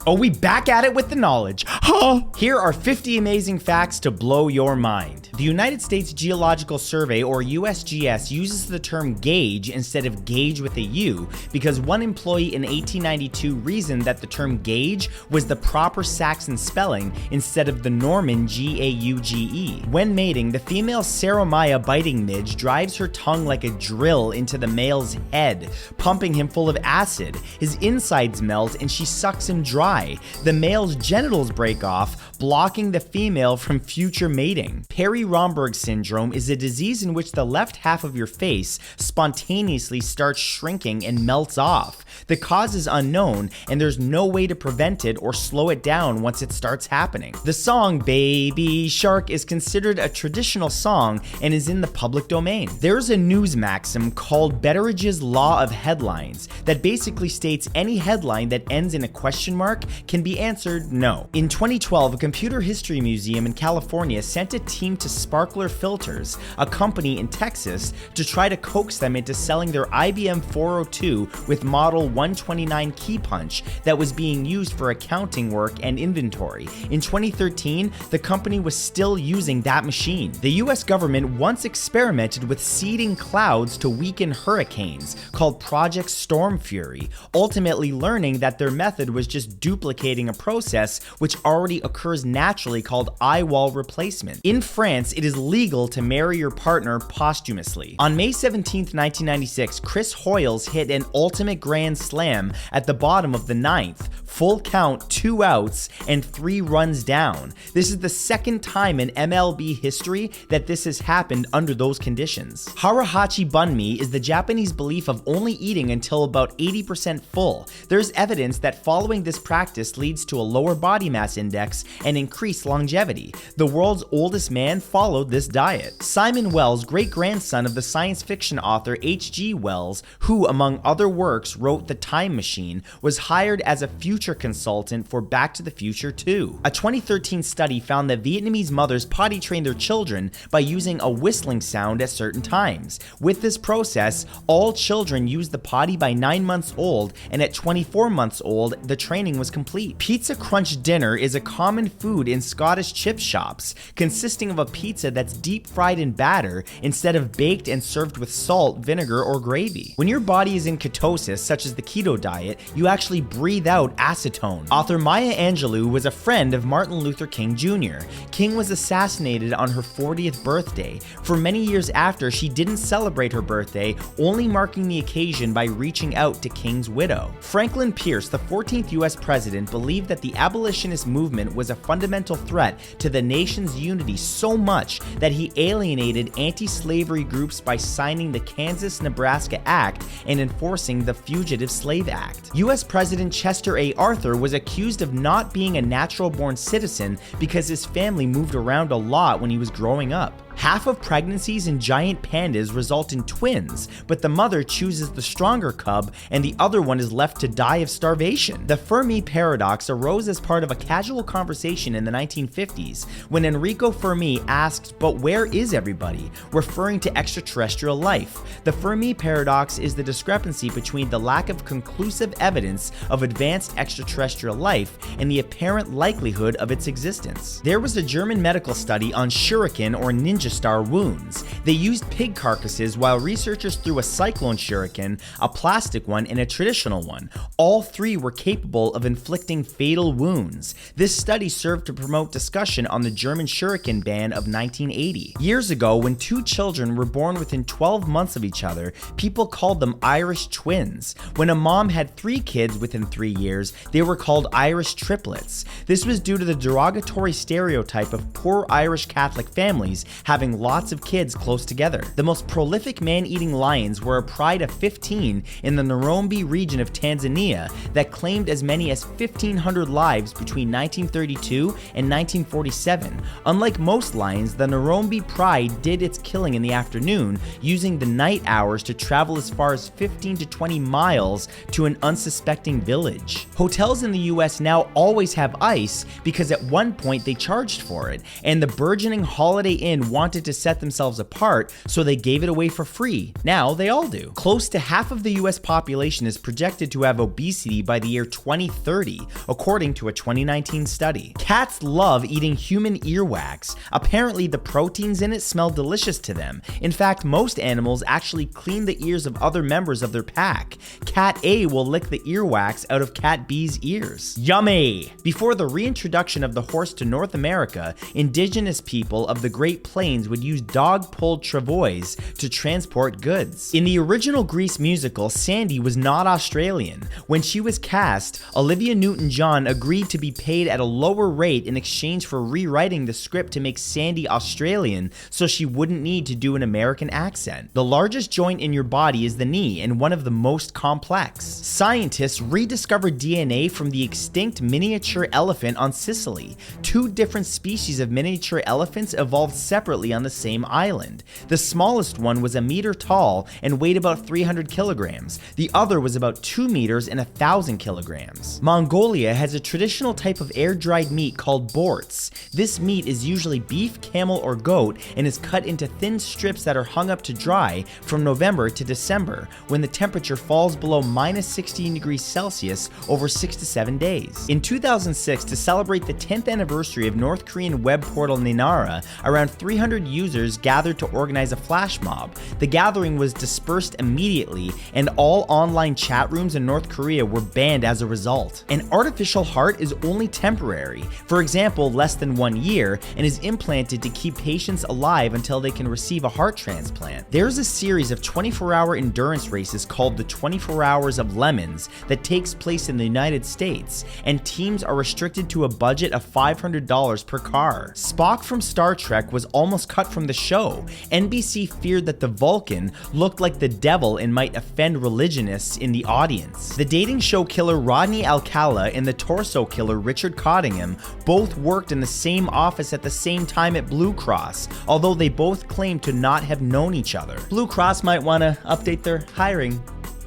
Oh, we back at it with the knowledge. Huh? Here are 50 amazing facts to blow your mind. The United States Geological Survey, or USGS, uses the term gauge instead of gauge with a U because one employee in 1892 reasoned that the term gauge was the proper Saxon spelling instead of the Norman G-A-U-G-E. When mating, the female Saromaya biting midge drives her tongue like a drill into the male's head, pumping him full of acid. His insides melt and she sucks him dry. The male's genitals break off, blocking the female from future mating. Perry-Romberg syndrome is a disease in which the left half of your face spontaneously starts shrinking and melts off. The cause is unknown, and there's no way to prevent it or slow it down once it starts happening. The song Baby Shark is considered a traditional song and is in the public domain. There's a news maxim called Betteridge's Law of Headlines that basically states any headline that ends in a question mark can be answered no. In 2012, a computer history museum in California sent a team to Sparkler Filters, a company in Texas, to try to coax them into selling their IBM 402 with model 129 key punch that was being used for accounting work and inventory. In 2013, the company was still using that machine. The US government once experimented with seeding clouds to weaken hurricanes, called Project Storm Fury, ultimately learning that their method was just duplicating a process which already occurs naturally called eye wall replacement. In France, it is legal to marry your partner posthumously. On May 17, 1996, Chris Hoiles hit an ultimate grand slam at the bottom of the ninth, full count, 2 outs, and 3 runs down. This is the second time in MLB history that this has happened under those conditions. Harahachi Bunmi is the Japanese belief of only eating until about 80% full. There's evidence that following this practice leads to a lower body mass index and increased longevity. The world's oldest man followed this diet. Simon Wells, great-grandson of the science fiction author H.G. Wells, who, among other works, wrote The Time Machine, was hired as a future consultant for Back to the Future 2. A 2013 study found that Vietnamese mothers potty train their children by using a whistling sound at certain times. With this process, all children used the potty by 9 months old, and at 24 months old, the training was complete. Pizza Crunch dinner is a common food in Scottish chip shops, consisting of a pizza that's deep fried in batter instead of baked and served with salt, vinegar, or gravy. When your body is in ketosis, such as the keto diet, you actually breathe out acetone. Author Maya Angelou was a friend of Martin Luther King Jr. King was assassinated on her 40th birthday. For many years after, she didn't celebrate her birthday, only marking the occasion by reaching out to King's widow. Franklin Pierce, the 14th US president, believed that the abolitionist movement was a fundamental threat to the nation's unity so much that he alienated anti-slavery groups by signing the Kansas-Nebraska Act and enforcing the Fugitive Slave Act. US President Chester A. Arthur was accused of not being a natural-born citizen because his family moved around a lot when he was growing up. Half of pregnancies in giant pandas result in twins, but the mother chooses the stronger cub and the other one is left to die of starvation. The Fermi paradox arose as part of a casual conversation in the 1950s when Enrico Fermi asked, "But where is everybody?" referring to extraterrestrial life. The Fermi paradox is the discrepancy between the lack of conclusive evidence of advanced extraterrestrial life and the apparent likelihood of its existence. There was a German medical study on shuriken or ninja star wounds. They used pig carcasses while researchers threw a cyclone shuriken, a plastic one, and a traditional one. All 3 were capable of inflicting fatal wounds. This study served to promote discussion on the German shuriken ban of 1980. Years ago, when 2 children were born within 12 months of each other, people called them Irish twins. When a mom had 3 kids within 3 years, they were called Irish triplets. This was due to the derogatory stereotype of poor Irish Catholic families having lots of kids close together. The most prolific man-eating lions were a pride of 15 in the Nairobi region of Tanzania that claimed as many as 1,500 lives between 1932 and 1947. Unlike most lions, the Nairobi pride did its killing in the afternoon, using the night hours to travel as far as 15 to 20 miles to an unsuspecting village. Hotels in the US now always have ice because at one point they charged for it, and the burgeoning Holiday Inn wanted wanted to set themselves apart, so they gave it away for free. Now they all do. Close to half of the US population is projected to have obesity by the year 2030, according to a 2019 study. Cats love eating human earwax. Apparently, the proteins in it smell delicious to them. In fact, most animals actually clean the ears of other members of their pack. Cat A will lick the earwax out of Cat B's ears. Yummy! Before the reintroduction of the horse to North America, indigenous people of the Great Plains would use dog-pulled travois to transport goods. In the original Grease musical, Sandy was not Australian. When she was cast, Olivia Newton-John agreed to be paid at a lower rate in exchange for rewriting the script to make Sandy Australian so she wouldn't need to do an American accent. The largest joint in your body is the knee, and one of the most complex. Scientists rediscovered DNA from the extinct miniature elephant on Sicily. Two different species of miniature elephants evolved separately on the same island. The smallest one was a meter tall and weighed about 300 kilograms. The other was about 2 meters and 1,000 kilograms. Mongolia has a traditional type of air-dried meat called borts. This meat is usually beef, camel, or goat and is cut into thin strips that are hung up to dry from November to December, when the temperature falls below minus 16 degrees Celsius over 6 to 7 days. In 2006, to celebrate the 10th anniversary of North Korean web portal Ninara, around 300 users gathered to organize a flash mob. The gathering was dispersed immediately, and all online chat rooms in North Korea were banned as a result. An artificial heart is only temporary, for example, less than 1 year, and is implanted to keep patients alive until they can receive a heart transplant. There's a series of 24-hour endurance races called the 24 Hours of Lemons that takes place in the United States, and teams are restricted to a budget of $500 per car. Spock from Star Trek was almost cut from the show. NBC feared that the Vulcan looked like the devil and might offend religionists in the audience. The dating show killer Rodney Alcala and the torso killer Richard Cottingham both worked in the same office at the same time at Blue Cross, although they both claimed to not have known each other. Blue Cross might want to update their hiring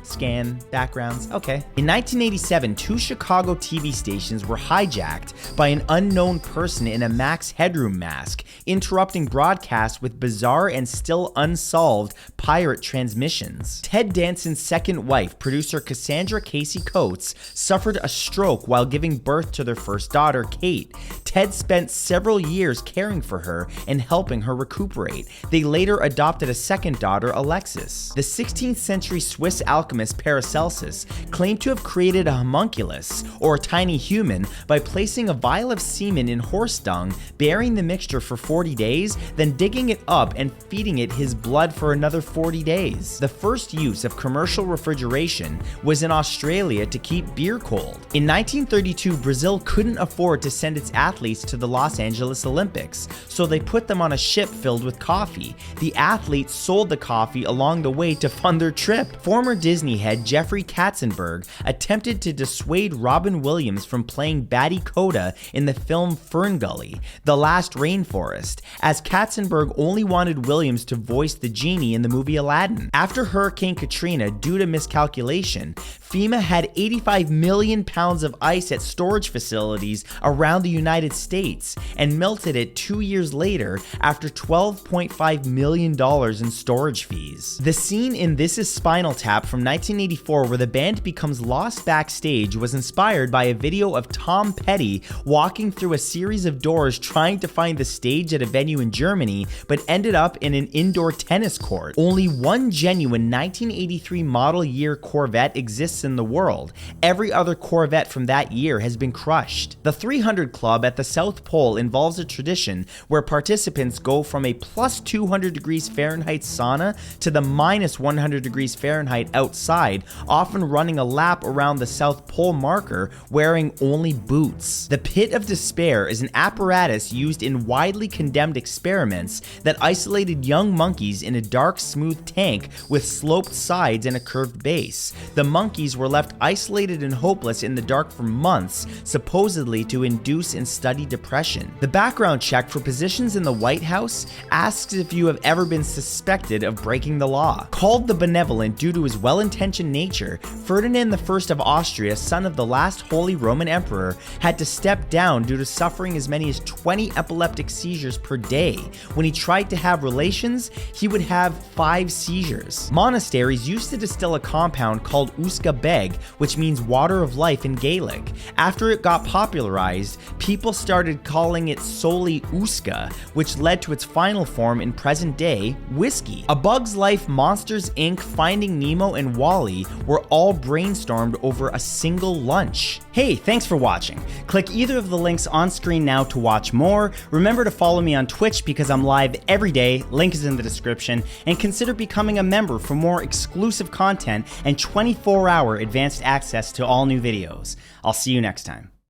scan backgrounds. Okay. In 1987, 2 Chicago TV stations were hijacked by an unknown person in a Max Headroom mask, interrupting broadcasts with bizarre and still unsolved pirate transmissions. Ted Danson's second wife, producer Cassandra Casey Coates, suffered a stroke while giving birth to their first daughter, Kate. Ted spent several years caring for her and helping her recuperate. They later adopted a second daughter, Alexis. The 16th century Swiss alchemist Paracelsus claimed to have created a homunculus, or a tiny human, by placing a vial of semen in horse dung, burying the mixture for 40 days, then digging it up and feeding it his blood for another 40 days. The first use of commercial refrigeration was in Australia to keep beer cold. In 1932, Brazil couldn't afford to send its athletes to the Los Angeles Olympics, so they put them on a ship filled with coffee. The athletes sold the coffee along the way to fund their trip. Former Disney head Jeffrey Katzenberg attempted to dissuade Robin Williams from playing Batty Coda in the film Ferngully, The Last Rainforest, as Katzenberg only wanted Williams to voice the genie in the movie Aladdin. After Hurricane Katrina, due to miscalculation, FEMA had 85 million pounds of ice at storage facilities around the United States and melted it 2 years later after $12.5 million in storage fees. The scene in This Is Spinal Tap from 1984, where the band becomes lost backstage, was inspired by a video of Tom Petty walking through a series of doors trying to find the stage at a venue in Germany, but ended up in an indoor tennis court. Only one genuine 1983 model year Corvette exists in the world. Every other Corvette from that year has been crushed. The 300 Club at the South Pole involves a tradition where participants go from a plus 200 degrees Fahrenheit sauna to the minus 100 degrees Fahrenheit outside, often running a lap around the South Pole marker wearing only boots. The Pit of Despair is an apparatus used in widely condemned experiments that isolated young monkeys in a dark, smooth tank with sloped sides and a curved base. The monkeys employees were left isolated and hopeless in the dark for months, supposedly to induce and study depression. The background check for positions in the White House asks if you have ever been suspected of breaking the law. Called the Benevolent due to his well-intentioned nature, Ferdinand I of Austria, son of the last Holy Roman Emperor, had to step down due to suffering as many as 20 epileptic seizures per day. When he tried to have relations, he would have 5 seizures. Monasteries used to distill a compound called Uska Beg, which means water of life in Gaelic. After it got popularized, people started calling it solely Uska, which led to its final form in present day, whiskey. A Bug's Life, Monsters Inc., Finding Nemo, and WALL-E were all brainstormed over a single lunch. Hey, thanks for watching. Click either of the links on screen now to watch more. Remember to follow me on Twitch because I'm live every day, link is in the description, and consider becoming a member for more exclusive content and 24-hour advanced access to all new videos. I'll see you next time.